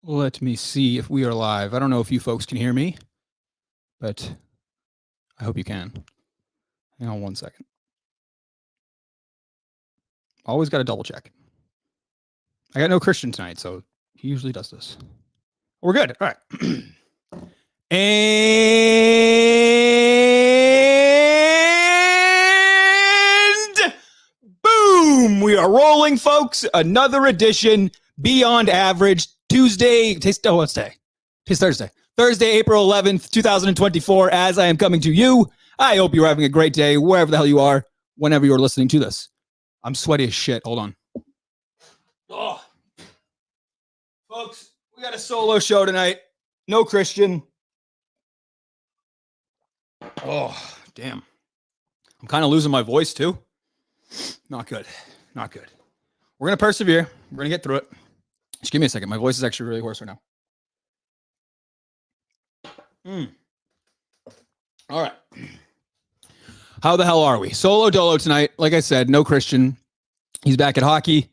Let me see if we are live. I don't know if you folks can hear me, but I hope you can. Hang on 1 second. Always got to double check. I got no Christian tonight, so he usually does this. We're good. All right. And boom, we are rolling, folks. Another edition, Beyond Average, Tuesday. What's day? It's Thursday. Thursday, April 11th, 2024, as I am coming to you. I hope you're having a great day, wherever the hell you are, whenever you're listening to this. I'm sweaty as shit. Hold on. Oh. Folks, we got a solo show tonight. No Christian. Oh, damn. I'm kind of losing my voice, too. Not good. Not good. We're going to persevere. We're going to get through it. Just give me a second. My voice is actually really hoarse right now. All right. How the hell are we? Solo dolo tonight. Like I said, no Christian. He's back at hockey.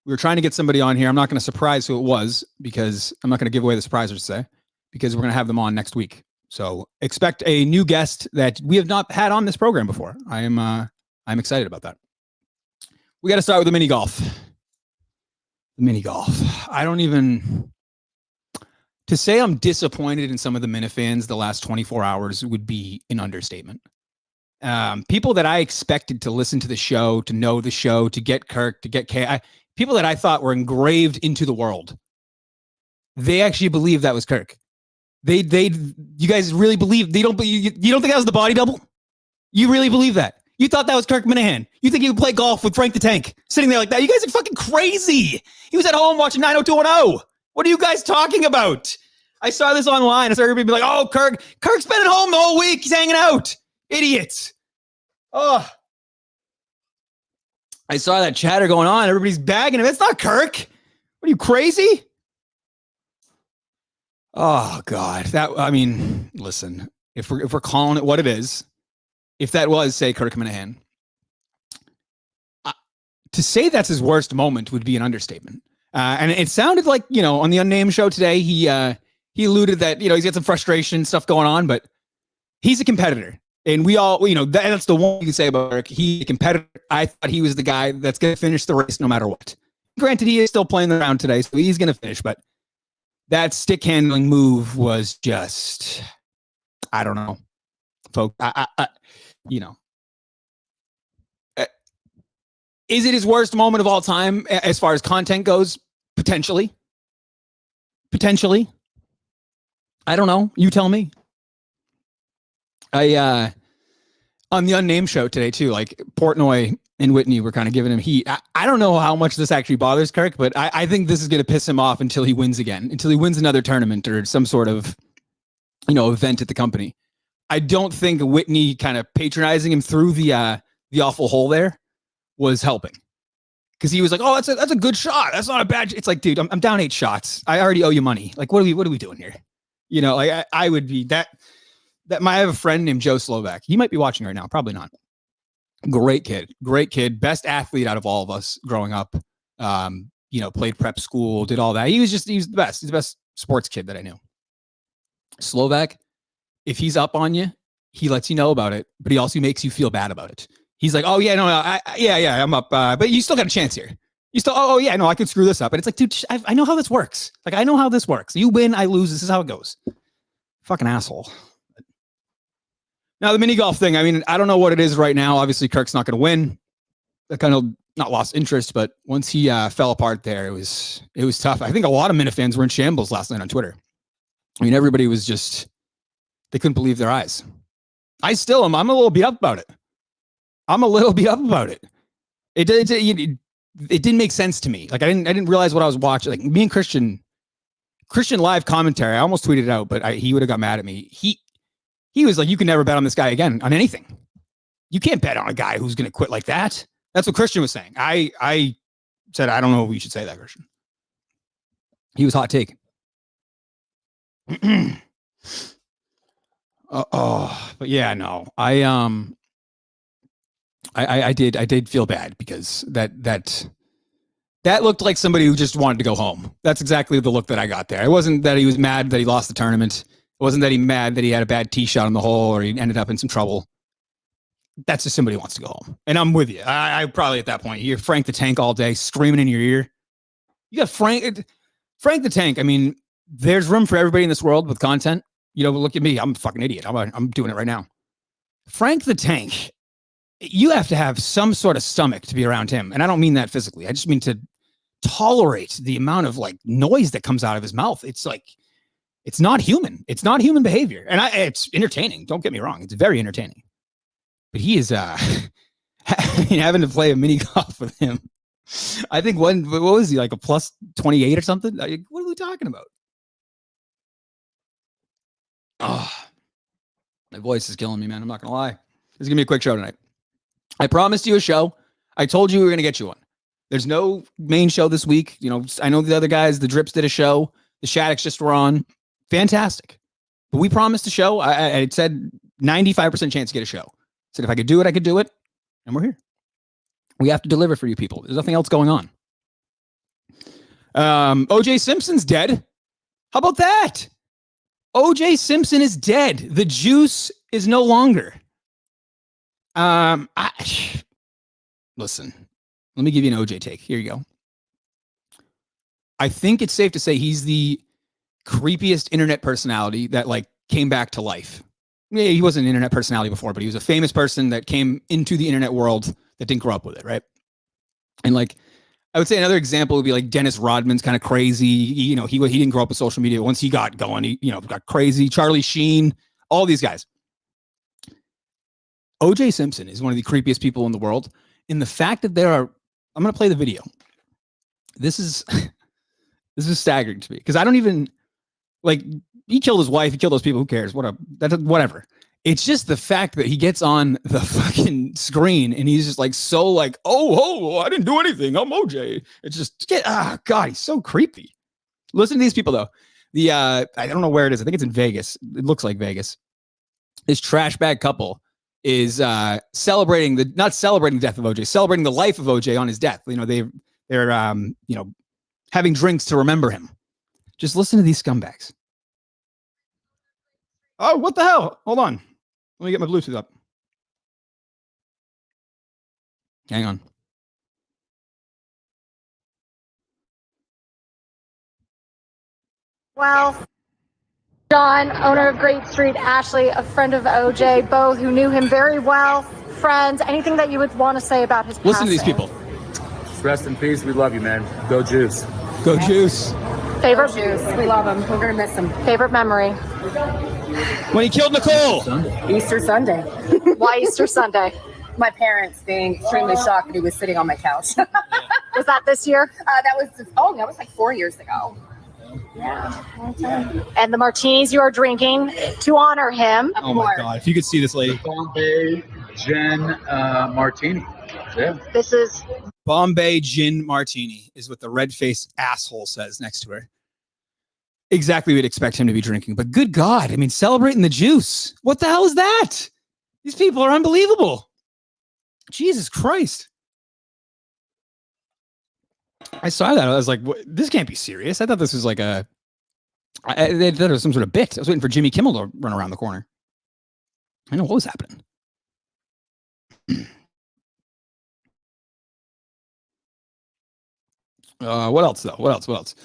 We were trying to get somebody on here. I'm not going to surprise who it was because I'm not going to give away the surprise, to say, because we're going to have them on next week. So expect a new guest that we have not had on this program before. I'm excited about that. We got to start with the mini golf. The mini golf. I don't even... To say I'm disappointed in some of the Minifans the last 24 hours would be an understatement. People that I expected to listen to the show, to know the show, to get Kirk, to get Kay, people that I thought were engraved into the world, they actually believe that was Kirk. You guys really believe, you don't think that was the body double? You really believe that? You thought that was Kirk Minifan? You think he would play golf with Frank the Tank sitting there like that? You guys are fucking crazy. He was at home watching 90210. What are you guys talking about? I saw this online. I started everybody be like, oh, Kirk's been at home the whole week. He's hanging out. Idiots. Oh. I saw that chatter going on. Everybody's bagging him. It's not Kirk. What are you, crazy? Oh, God. Listen, if we're calling it what it is, if that was, say, Kirk Minifan, to say that's his worst moment would be an understatement. And it sounded like, on the Unnamed show today, he alluded that, he's got some frustration stuff going on, but he's a competitor. And we all, that's the one you can say about Eric. He's a competitor. I thought he was the guy that's going to finish the race no matter what. Granted, he is still playing around today, so he's going to finish. But that stick handling move was just, I don't know, folks. Is it his worst moment of all time as far as content goes? Potentially. I don't know. You tell me. On the Unnamed show today too, like Portnoy and Whitney were kind of giving him heat. I don't know how much this actually bothers Kirk, but I think this is going to piss him off until he wins again, until he wins another tournament or some sort of, event at the company. I don't think Whitney kind of patronizing him through the awful hole there was helping, because he was like, "Oh, that's a good shot. That's not a bad." It's like, dude, I'm down 8 shots. I already owe you money. Like, what are we doing here? I would be that. I have a friend named Joe Slovak. He might be watching right now. Probably not. Great kid, best athlete out of all of us growing up. Played prep school, did all that. He was the best. He's the best sports kid that I knew. Slovak, if he's up on you, he lets you know about it, but he also makes you feel bad about it. He's like, oh yeah, no, I'm up, but you still got a chance here. You still, oh yeah, no, I could screw this up. And it's like, dude, I know how this works. Like, I know how this works. You win, I lose. This is how it goes. Fucking asshole. Now, the mini golf thing, I don't know what it is right now. Obviously, Kirk's not going to win. I kind of not lost interest, but once he fell apart there, it was tough. I think a lot of Minifans were in shambles last night on Twitter. Everybody was just, they couldn't believe their eyes. I still am. I'm a little beat up about it. It didn't make sense to me. Like, I didn't realize what I was watching. Like, me and Christian live commentary, I almost tweeted it out, but he would have got mad at me. He was like, you can never bet on this guy again on anything. You can't bet on a guy who's going to quit like that. That's what Christian was saying. I said, I don't know if we should say that, Christian. He was hot take. But yeah, no, I did feel bad because that That looked like somebody who just wanted to go home. That's exactly the look that I got there. It wasn't that he was mad that he lost the tournament. It wasn't that he mad that he had a bad tee shot on the hole or he ended up in some trouble. That's just somebody who wants to go home. And I'm with you. I probably at that point, you're Frank the Tank all day screaming in your ear. You got Frank the Tank. I mean, there's room for everybody in this world with content. You know, look at me. I'm a fucking idiot. I'm doing it right now. Frank the Tank, you have to have some sort of stomach to be around him. And I don't mean that physically. I just mean to tolerate the amount of like noise that comes out of his mouth. It's like, it's not human. It's not human behavior. And it's entertaining. Don't get me wrong. It's very entertaining. But he is having to play a mini golf with him. I think what was he, like a plus 28 or something? Like, what are we talking about? Oh, my voice is killing me, man. I'm not going to lie. This is going to be a quick show tonight. I promised you a show. I told you we were going to get you one. There's no main show this week. You know, I know the other guys, the Drips did a show. The Shaddocks just were on. Fantastic. But we promised a show. I said 95% chance to get a show. Said if I could do it, I could do it. And we're here. We have to deliver for you people. There's nothing else going on. OJ Simpson's dead. How about that? OJ Simpson is dead. The juice is no longer. Listen, let me give you an OJ take. Here you go. I think it's safe to say he's the creepiest internet personality that like came back to life. Yeah, he wasn't an internet personality before, but he was a famous person that came into the internet world that didn't grow up with it, right? And like, I would say another example would be like Dennis Rodman's kind of crazy. He didn't grow up with social media. Once he got going, he got crazy. Charlie Sheen, all these guys. OJ Simpson is one of the creepiest people in the world. In the fact that I'm going to play the video. This is staggering to me because I don't even like. He killed his wife. He killed those people. Who cares? Whatever. It's just the fact that he gets on the fucking screen and he's just like, so like, oh, I didn't do anything. I'm OJ. It's just, God, he's so creepy. Listen to these people though. I don't know where it is. I think it's in Vegas. It looks like Vegas. This trash bag couple is not celebrating the death of OJ, celebrating the life of OJ on his death. You know, they're having drinks to remember him. Just listen to these scumbags. Oh, what the hell? Hold on. Let me get my Bluetooth up. Hang on. Well, John, owner of Great Street, Ashley, a friend of OJ, both who knew him very well, friends, anything that you would want to say about his passing? Listen to these people. Rest in peace. We love you, man. Go Juice. Go Juice. Favorite Juice. We love him. We're going to miss him. Favorite memory? When he killed Nicole. Easter Sunday. Why Easter Sunday? My parents being extremely shocked that he was sitting on my couch. Was that this year? That was like 4 years ago. Yeah. And the martinis you are drinking to honor him. Oh my God. If you could see this lady. Bombay Gin Martini. Yeah. This is Bombay Gin Martini is what the red-faced asshole says next to her. Exactly what you'd expect him to be drinking. But good God, I mean, celebrating the juice. What the hell is that? These people are unbelievable. Jesus Christ. I saw that. I was like, this can't be serious. I thought this was like I thought it was some sort of bit. I was waiting for Jimmy Kimmel to run around the corner. I know what was happening. What else, though? What else?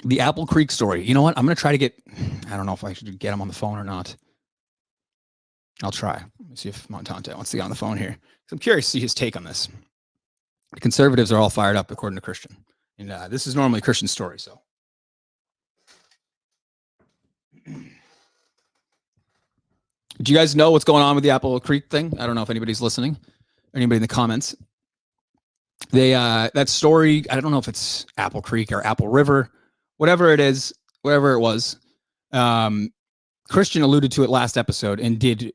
The Apple Creek story. You know what? I'm going to try to get... I don't know if I should get him on the phone or not. I'll try. Let me see if Montante wants to get on the phone here. I'm curious to see his take on this. The conservatives are all fired up, according to Christian. And this is normally Christian's story, so... Do you guys know what's going on with the Apple Creek thing? I don't know if anybody's listening. Or anybody in the comments. That story, I don't know if it's Apple Creek or Apple River, whatever it is, whatever it was. Christian alluded to it last episode and did,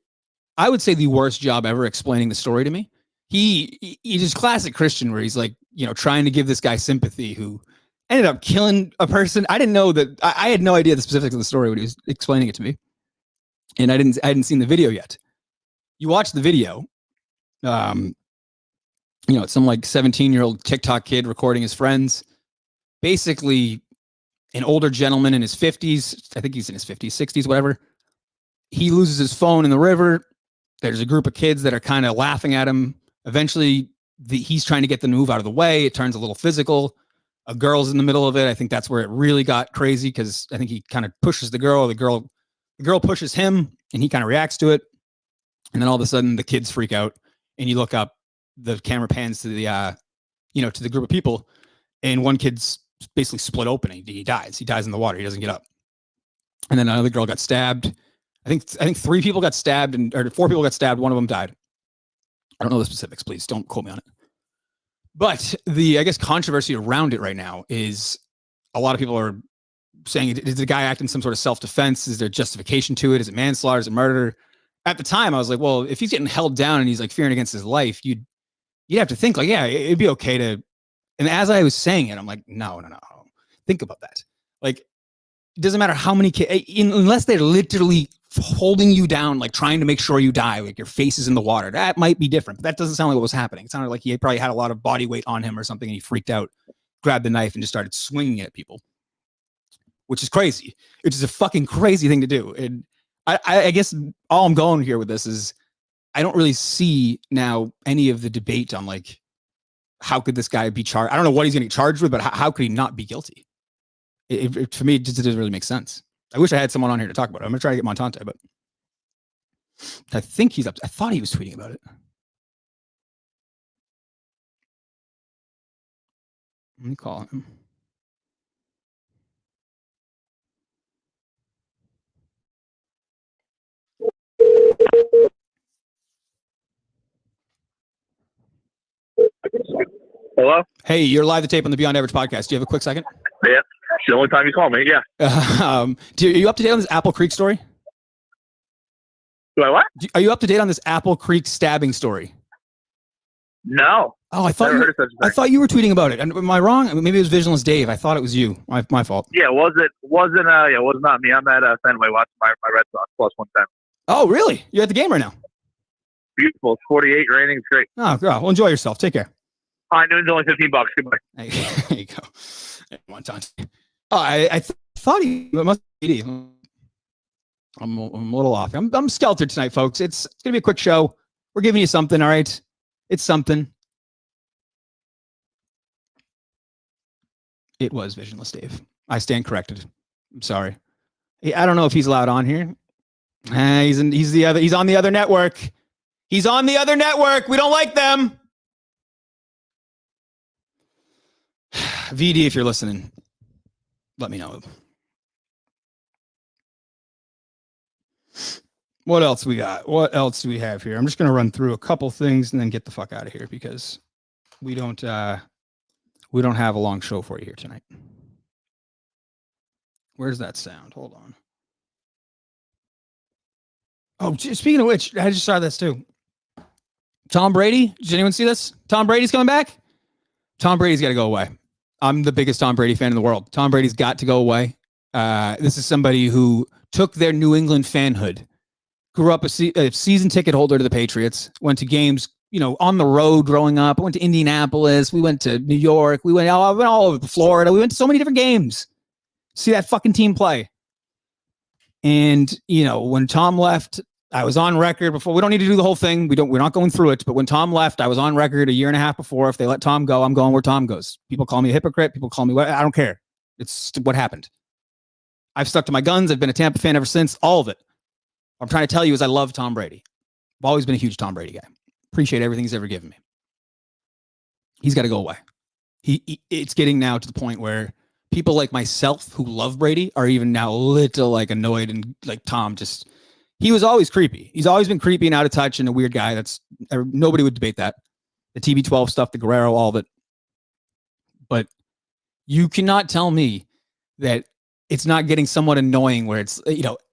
I would say, the worst job ever explaining the story to me. He just classic Christian where he's like, trying to give this guy sympathy who ended up killing a person. I didn't know that. I had no idea the specifics of the story when he was explaining it to me. And I hadn't seen the video yet. You watch the video. it's some like 17-year-old TikTok kid recording his friends. Basically, an older gentleman in his 50s, I think he's in his 50s, 60s, whatever. He loses his phone in the river. There's a group of kids that are kind of laughing at him. Eventually, he's trying to get them to move out of the way. It turns a little physical. A girl's in the middle of it. I think that's where it really got crazy because I think he kind of pushes the girl. The girl pushes him, and he kind of reacts to it. And then all of a sudden, the kids freak out, and you look up. The camera pans to the, to the group of people, and one kid's basically split open. He dies. He dies in the water. He doesn't get up. And then another girl got stabbed. I think 3 people got stabbed, or 4 people got stabbed. One of them died. I don't know the specifics. Please don't quote me on it. But I guess controversy around it right now is a lot of people are saying, is the guy acting some sort of self-defense? Is there justification to it? Is it manslaughter? Is it murder? At the time, I was like, well, if he's getting held down and he's like fearing against his life, you'd have to think like, yeah, it'd be okay to. And as I was saying it, I'm like, no. Think about that. Like, it doesn't matter how many kids, unless they're literally holding you down, like trying to make sure you die, like your face is in the water. That might be different, but that doesn't sound like what was happening. It sounded like he probably had a lot of body weight on him or something, and he freaked out, grabbed the knife, and just started swinging at people, which is crazy. Which is a fucking crazy thing to do. And I guess all I'm going here with this is I don't really see now any of the debate on like, how could this guy be charged? I don't know what he's going to get charged with, but how could he not be guilty? For me, it just doesn't really make sense. I wish I had someone on here to talk about it. I'm going to try to get Montante, but I think he's up. I thought he was tweeting about it. Let me call him. Hello? Hey, you're live to tape on the Beyond Average podcast. Do you have a quick second? Yeah. It's the only time you call me. Yeah. Are you up to date on this Apple Creek story? Do I what? Are you up to date on this Apple Creek stabbing story? No. Oh, I thought you were tweeting about it. Am I wrong? Maybe it was Visionless Dave. I thought it was you. My fault. Yeah, it was not me. I'm at Fenway watching my Red Sox plus 110. Oh, really? You're at the game right now? Beautiful. It's 48 raining. It's great. Oh, well, enjoy yourself. Take care. High noon's only $15. Goodbye. There you go. Montante. Oh, I thought he must be. I'm a little off. I'm skeltered tonight, folks. It's gonna be a quick show. We're giving you something, all right? It's something. It was Visionless Dave. I stand corrected. I'm sorry. I don't know if he's allowed on here. He's on the other network. He's on the other network. We don't like them. VD, if you're listening, let me know. What else we got? What else do we have here? I'm just going to run through a couple things and then get the fuck out of here because we don't have a long show for you here tonight. Where's that sound? Hold on. Oh, speaking of which, I just saw this too. Tom Brady. Did anyone see this? Tom Brady's coming back. Tom Brady's got to go away. I'm the biggest Tom Brady fan in the world. Tom Brady's got to go away. This is somebody who took their New England fanhood, grew up a season ticket holder to the Patriots, went to games, on the road growing up. I went to Indianapolis. We went to New York. We went all over Florida. We went to so many different games. See that fucking team play. And, when Tom left, I was on record before. We don't need to do the whole thing. We're not going through it. But when Tom left, I was on record a year and a half before. If they let Tom go, I'm going where Tom goes. People call me a hypocrite. People call me what? I don't care. It's what happened. I've stuck to my guns. I've been a Tampa fan ever since. All of it. What I'm trying to tell you is I love Tom Brady. I've always been a huge Tom Brady guy. Appreciate everything he's ever given me. He's got to go away. It's getting now to the point where people like myself who love Brady are even now a little like annoyed and like Tom just. He was always creepy. He's always been creepy and out of touch and a weird guy. Nobody would debate that. The TB12 stuff, the Guerrero, all of it. But you cannot tell me that it's not getting somewhat annoying where it's,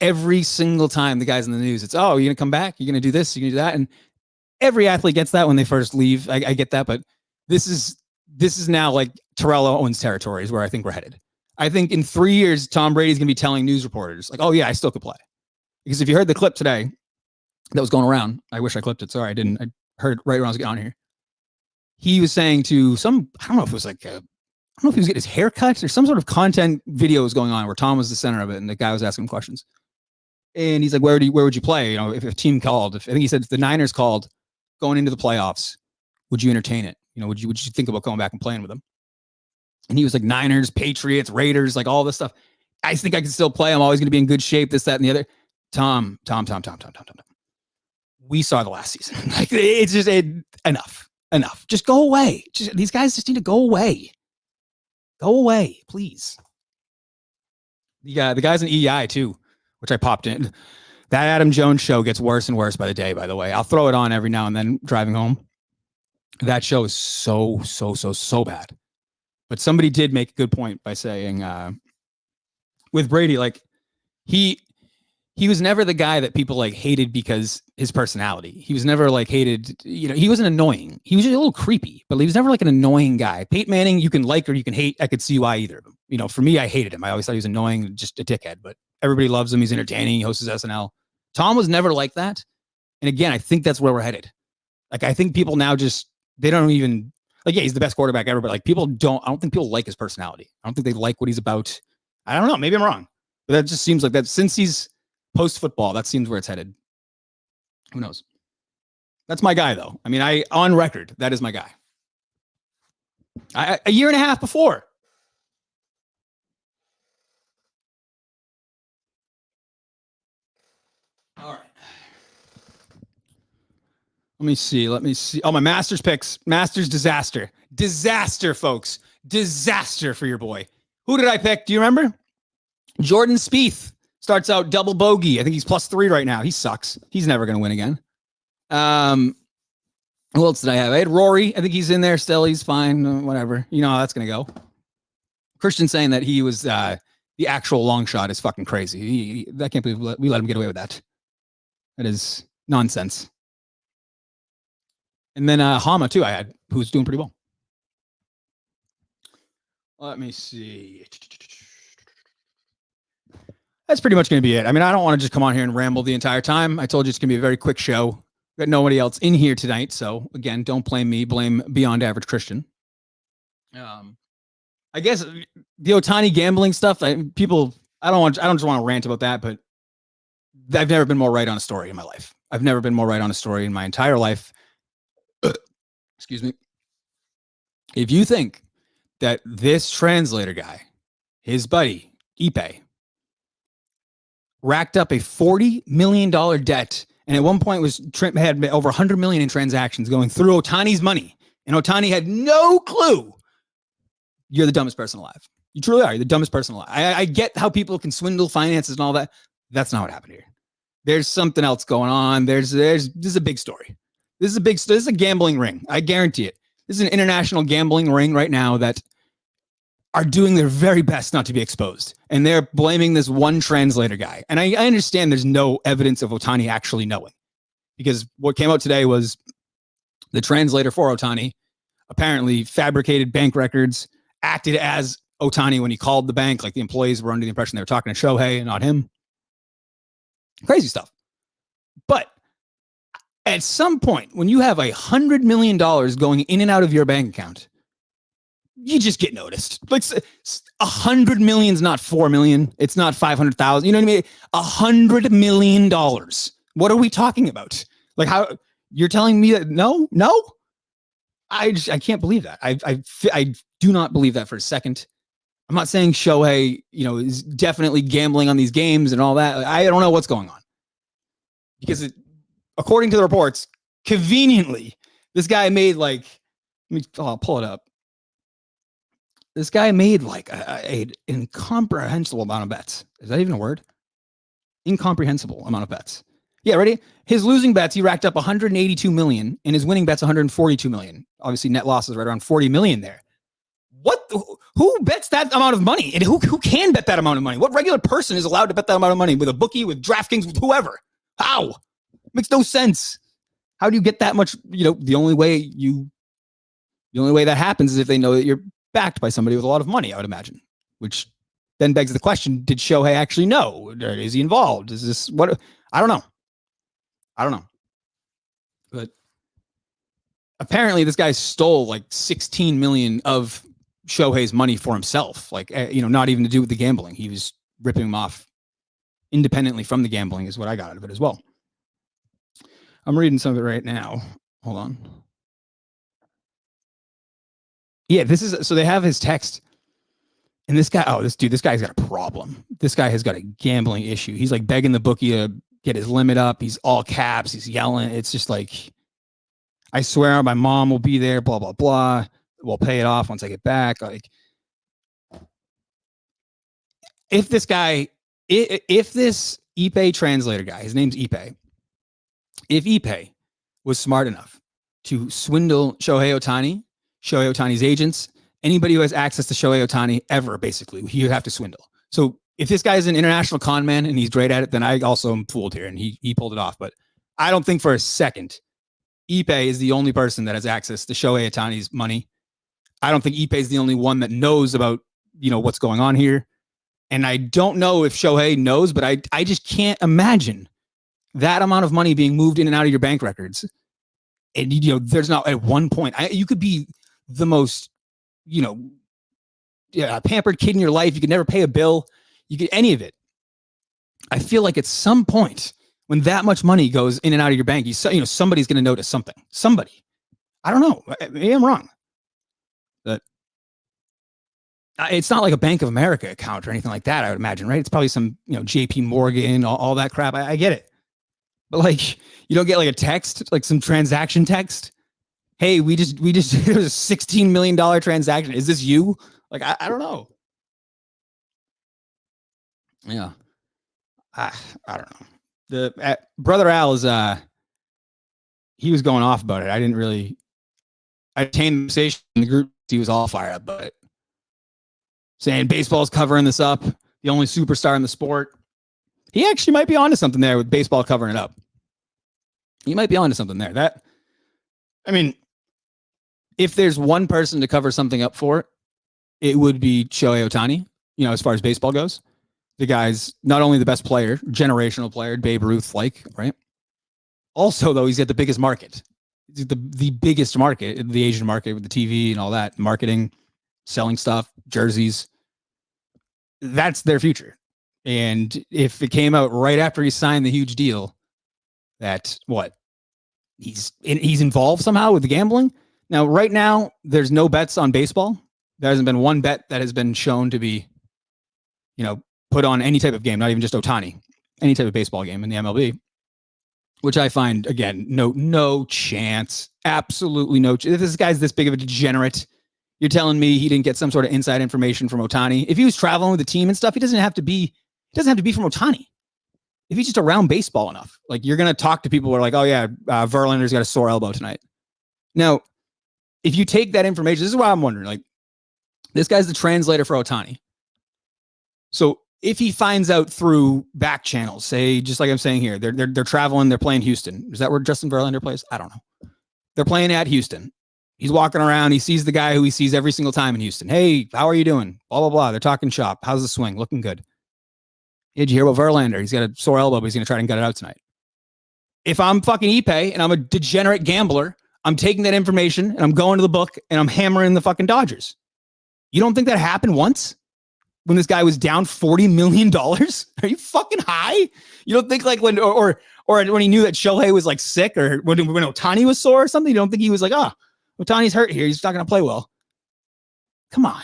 every single time the guy's in the news, it's, oh, you're going to come back? You're going to do this? You're going to do that? And every athlete gets that when they first leave. I get that. But this is now like Terrell Owens territory is where I think we're headed. I think in 3 years, Tom Brady's going to be telling news reporters like, oh, yeah, I still could play. Because if you heard the clip today that was going around, I wish I clipped it. Sorry, I didn't. I heard it right when I was getting on here. he was saying to some, I don't know if it was like, I don't know if he was getting his hair cut or some sort of content video was going on where Tom was the center of it and the guy was asking him questions. And he's like, where would you play? You know, if a team called, I think he said if the Niners called going into the playoffs, would you entertain it? You know, would you think about going back and playing with them? And he was like, Niners, Patriots, Raiders, like all this stuff. I think I can still play. I'm always going to be in good shape, this, that, and the other. Tom. We saw the last season. Like, it's just enough. Just go away. These guys just need to go away. Go away, please. The guys in EI too, which I popped in. That Adam Jones show gets worse and worse by the day, by the way. I'll throw it on every now and then driving home. That show is so bad. But somebody did make a good point by saying with Brady, like he was never the guy that people like hated because his personality. He was never like hated, you know, he wasn't annoying. He was just a little creepy, but he was never like an annoying guy. Peyton Manning, you can like or you can hate. I could see why either of them. You know, for me, I hated him. I always thought he was annoying, just a dickhead, but everybody loves him. He's entertaining. He hosts his SNL. Tom was never like that. And again, I think that's where we're headed. Like, I think people now just, they don't even, like, yeah, he's the best quarterback ever, but like I don't think people like his personality. I don't think they like what he's about. I don't know. Maybe I'm wrong, but that just seems like that since he's post football, that seems where it's headed. Who knows? That's my guy though. I mean, on record, that is my guy. A year and a half before. All right. Let me see. Oh, my Masters picks. Masters disaster. Disaster, folks. Disaster for your boy. Who did I pick? Do you remember? Jordan Spieth starts out double bogey. I think he's +3 right now. He sucks. He's never going to win again. Who else did I have? I had Rory. I think he's in there still. He's fine. Whatever. You know how that's going to go. Christian saying that he was the actual long shot is fucking crazy. I can't believe we let him get away with that. That is nonsense. And then Hama too, I had, who's doing pretty well. Let me see. That's pretty much going to be it. I mean, I don't want to just come on here and ramble the entire time. I told you it's going to be a very quick show. Got nobody else in here tonight. So again, don't blame me. Blame Beyond Average Christian. I guess the Ohtani gambling stuff, I don't just want to rant about that, but I've never been more right on a story in my life. I've never been more right on a story in my entire life. Excuse me. If you think that this translator guy, his buddy, Ipe, racked up a $40 million debt and at one point had over 100 million in transactions going through Ohtani's money, and Ohtani had no clue, you're the dumbest person alive. You truly are. You're the dumbest person alive. I get how people can swindle finances and all that. That's not what happened here. There's something else going on. This is a big story. This is a gambling ring. I guarantee it. This is an international gambling ring right now that are doing their very best not to be exposed. And they're blaming this one translator guy. And I understand there's no evidence of Ohtani actually knowing, because what came out today was the translator for Ohtani apparently fabricated bank records, acted as Ohtani when he called the bank. Like, the employees were under the impression they were talking to Shohei and not him. Crazy stuff. But at some point, when you have $100 million going in and out of your bank account, you just get noticed. Like, 100 million is not 4 million. It's not 500,000. You know what I mean? $100 million. What are we talking about? Like, how you're telling me that? No. I can't believe that. I do not believe that for a second. I'm not saying Shohei, is definitely gambling on these games and all that. I don't know what's going on, because according to the reports, conveniently, this guy made I'll pull it up. This guy made an incomprehensible amount of bets. Is that even a word? Incomprehensible amount of bets. Yeah, ready? His losing bets, he racked up 182 million, and his winning bets 142 million. Obviously, net losses right around 40 million there. Who bets that amount of money? And who can bet that amount of money? What regular person is allowed to bet that amount of money with a bookie, with DraftKings, with whoever? How? Makes no sense. How do you get that much? The only way that happens is if they know that you're backed by somebody with a lot of money, I would imagine, which then begs the question, did Shohei actually know? Is he involved? Is this what? I don't know. But apparently this guy stole like 16 million of Shohei's money for himself. Like, not even to do with the gambling. He was ripping him off independently from the gambling is what I got out of it as well. I'm reading some of it right now. Hold on. Yeah, so they have his text. And this guy, this guy's got a problem. This guy has got a gambling issue. He's like begging the bookie to get his limit up. He's all caps. He's yelling. It's just like, I swear my mom will be there, blah, blah, blah. We'll pay it off once I get back. Like, if this Ipe translator guy, his name's Ipe, if Ipe was smart enough to swindle Shohei Ohtani's agents, anybody who has access to Shohei Ohtani ever, basically, he would have to swindle. So if this guy is an international con man and he's great at it, then I also am fooled here, and he pulled it off. But I don't think for a second Ipe is the only person that has access to Shohei Ohtani's money. I don't think Ipe is the only one that knows about, what's going on here. And I don't know if Shohei knows, but I just can't imagine that amount of money being moved in and out of your bank records. And, there's not at one point, you could be the most, pampered kid in your life. You could never pay a bill. You get any of it. I feel like at some point when that much money goes in and out of your bank, somebody's going to notice something. Somebody. I don't know. Maybe I'm wrong. But it's not like a Bank of America account or anything like that, I would imagine, right? It's probably some, JP Morgan, all that crap. I get it. But like, you don't get like a text, like some transaction text. Hey, we just it was a $16 million transaction. Is this you? Like, I don't know. Yeah. I don't know. The brother Al is he was going off about it. I didn't really attain the conversation in the group. He was all fired up about it, saying baseball's covering this up. The only superstar in the sport. He actually might be onto something there with baseball covering it up. He might be onto something there. If there's one person to cover something up for, it would be Shohei Ohtani, as far as baseball goes. The guy's not only the best player, generational player, Babe Ruth-like, right? Also, though, he's got the biggest market. The biggest market, the Asian market with the TV and all that, marketing, selling stuff, jerseys. That's their future. And if it came out right after he signed the huge deal that, he's involved somehow with the gambling. Now, right now, there's no bets on baseball. There hasn't been one bet that has been shown to be, put on any type of game, not even just Ohtani, any type of baseball game in the MLB, which I find, again, no chance, absolutely no chance. If this guy's this big of a degenerate, you're telling me he didn't get some sort of inside information from Ohtani. If he was traveling with the team and stuff, he doesn't have to be from Ohtani. If he's just around baseball enough, like, you're going to talk to people who are like, oh yeah, Verlander's got a sore elbow tonight. Now, if you take that information, this is why I'm wondering, like, this guy's the translator for Ohtani. So if he finds out through back channels, say, just like I'm saying here, they're traveling, they're playing Houston. Is that where Justin Verlander plays? I don't know. They're playing at Houston. He's walking around. He sees the guy who he sees every single time in Houston. Hey, how are you doing? Blah, blah, blah. They're talking shop. How's the swing? Looking good. Did you hear about Verlander? He's got a sore elbow, but he's going to try and gut it out tonight. If I'm fucking Ipe and I'm a degenerate gambler, I'm taking that information and I'm going to the book and I'm hammering the fucking Dodgers. You don't think that happened once when this guy was down $40 million? Are you fucking high? You don't think like when, or when he knew that Shohei was like sick, or when Ohtani was sore or something, you don't think he was like, Ohtani's hurt here, he's not going to play well. Come on.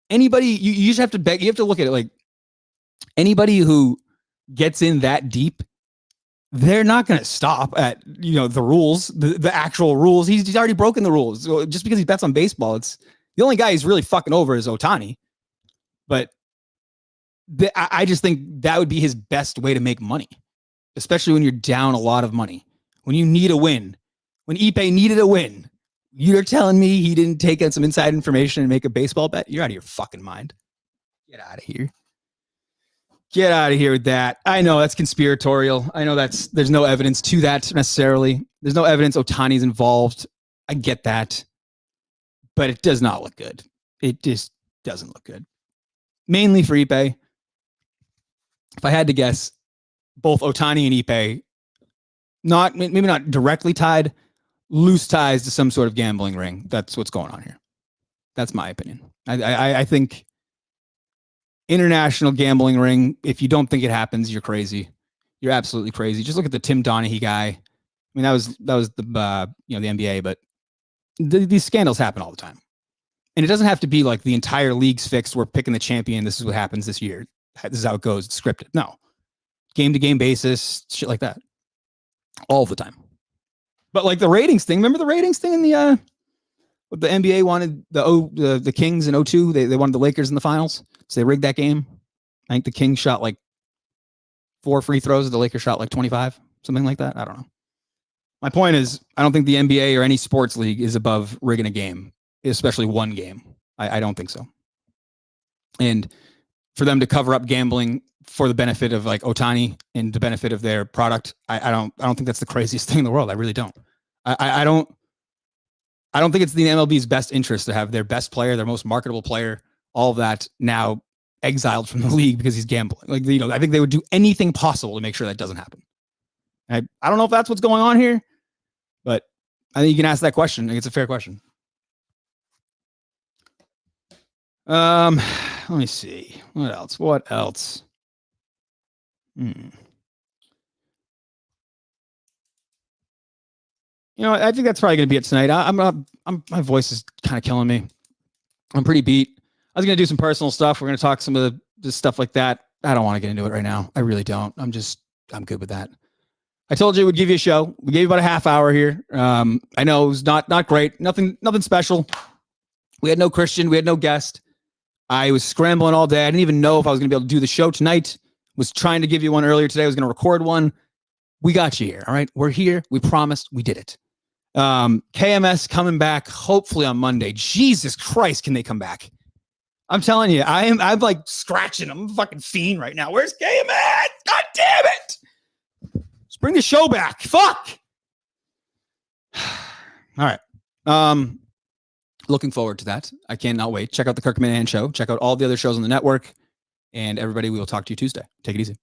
Anybody, you just have to beg, you have to look at it like anybody who gets in that deep, they're not going to stop at, the rules, the actual rules. He's already broken the rules. So just because he bets on baseball, it's the only guy he's really fucking over is Ohtani. But I just think that would be his best way to make money, especially when you're down a lot of money, when you need a win, when Ipe needed a win. You're telling me he didn't take in some inside information and make a baseball bet? You're out of your fucking mind. Get out of here. Get out of here with that. I know that's conspiratorial. I know there's no evidence to that necessarily. There's no evidence Ohtani's involved. I get that. But it does not look good. It just doesn't look good. Mainly for Ipe. If I had to guess, both Ohtani and Ipe, maybe not directly tied, loose ties to some sort of gambling ring. That's what's going on here. That's my opinion. I think international gambling ring, if you don't think it happens, you're crazy. You're absolutely crazy. Just look at the Tim Donaghy guy. I mean, that was the the NBA, but these scandals happen all the time. And it doesn't have to be like the entire league's fixed. We're picking the champion. This is what happens this year. This is how it goes. It's scripted. No. Game-to-game basis, shit like that. All the time. But like the ratings thing, remember the ratings thing in the NBA wanted the Kings in 02? They wanted the Lakers in the finals. So they rigged that game. I think the Kings shot like 4 free throws. The Lakers shot like 25, something like that. I don't know. My point is, I don't think the NBA or any sports league is above rigging a game, especially one game. I don't think so. And for them to cover up gambling for the benefit of like Ohtani and the benefit of their product, I don't think that's the craziest thing in the world. I really don't. I don't think it's the MLB's best interest to have their best player, their most marketable player, all of that now exiled from the league because he's gambling. Like, I think they would do anything possible to make sure that doesn't happen. I don't know if that's what's going on here, but I think you can ask that question. I think it's a fair question. Let me see. What else? I think that's probably going to be it tonight. My voice is kind of killing me. I'm pretty beat. I was going to do some personal stuff. We're going to talk some of the stuff like that. I don't want to get into it right now. I really don't. I'm good with that. I told you we'd give you a show. We gave you about a half hour here. I know it was not great. Nothing special. We had no Christian. We had no guest. I was scrambling all day. I didn't even know if I was going to be able to do the show tonight. Was trying to give you one earlier today. I was going to record one. We got you here. All right. We're here. We promised. We did it. KMS coming back hopefully on Monday. Jesus Christ, can they come back? I'm telling you, I'm like scratching. I'm a fucking fiend right now. Where's KMS? God damn it. Let's bring the show back. Fuck. All right. Looking forward to that. I cannot wait. Check out the Kirkman and Show. Check out all the other shows on the network. And everybody, we will talk to you Tuesday. Take it easy.